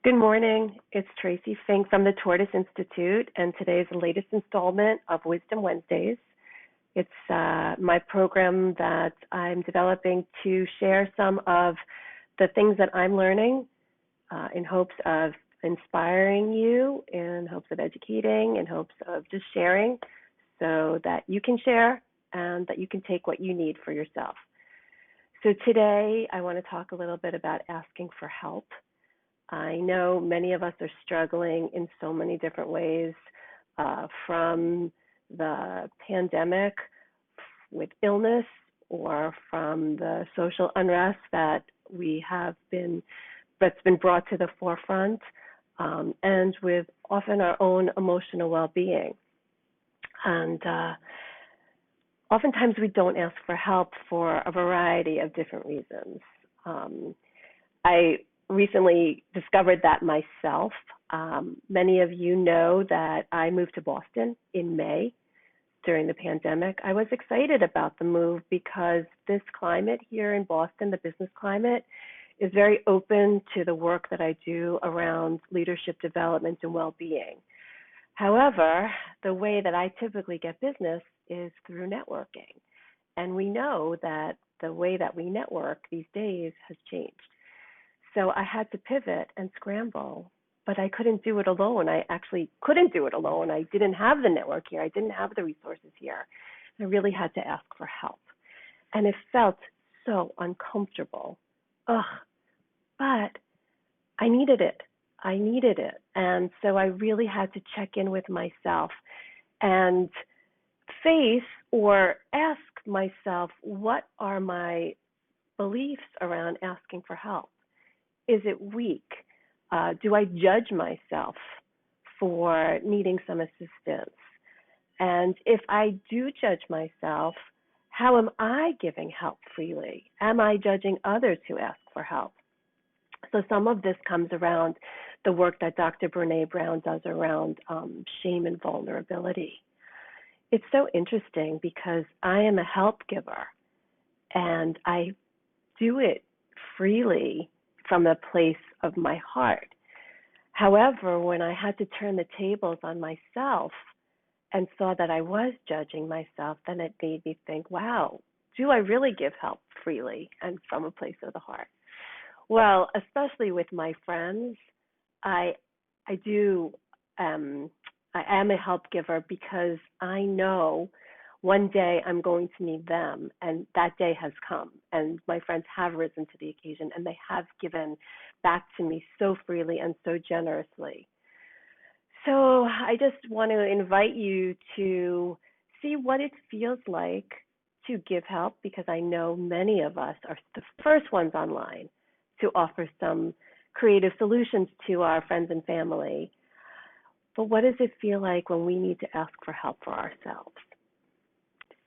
Good morning. It's Tracy Fink from the Tortoise Institute, and today is the latest installment of Wisdom Wednesdays. It's my program that I'm developing to share some of the things that I'm learning in hopes of inspiring you, in hopes of educating, in hopes of just sharing so that you can share and that you can take what you need for yourself. So today I want to talk a little bit about asking for help. I know many of us are struggling in so many different ways, from the pandemic with illness or from the social unrest that's been brought to the forefront, and with often our own emotional well-being. And oftentimes we don't ask for help for a variety of different reasons. I recently discovered that myself. Many of you know that I moved to Boston in May during the pandemic. I was excited about the move because this climate here in Boston, the business climate, is very open to the work that I do around leadership development and well-being. However, the way that I typically get business is through networking. And we know that the way that we network these days has changed. So I had to pivot and scramble, but I couldn't do it alone. I actually couldn't do it alone. I didn't have the network here. I didn't have the resources here. I really had to ask for help. And it felt so uncomfortable. But I needed it. I needed it. And so I really had to check in with myself and face or ask myself, what are my beliefs around asking for help? Is it weak? Do I judge myself for needing some assistance? And if I do judge myself, how am I giving help freely? Am I judging others who ask for help? So some of this comes around the work that Dr. Brené Brown does around shame and vulnerability. It's so interesting because I am a help giver and I do it freely from a place of my heart. However, when I had to turn the tables on myself and saw that I was judging myself, then it made me think, wow, do I really give help freely and from a place of the heart? Well, especially with my friends, I am a help giver because I know one day I'm going to need them, and that day has come, and my friends have risen to the occasion, and they have given back to me so freely and so generously. So I just want to invite you to see what it feels like to give help, because I know many of us are the first ones online to offer some creative solutions to our friends and family. But what does it feel like when we need to ask for help for ourselves?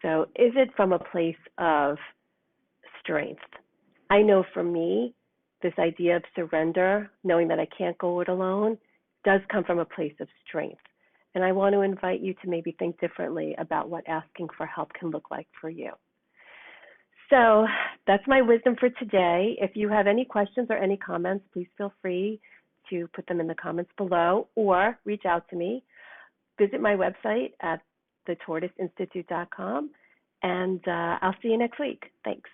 So is it from a place of strength? I know for me, this idea of surrender, knowing that I can't go it alone, does come from a place of strength. And I want to invite you to maybe think differently about what asking for help can look like for you. So that's my wisdom for today. If you have any questions or any comments, please feel free to put them in the comments below or reach out to me. Visit my website at thetortoiseinstitute.com, and I'll see you next week. Thanks.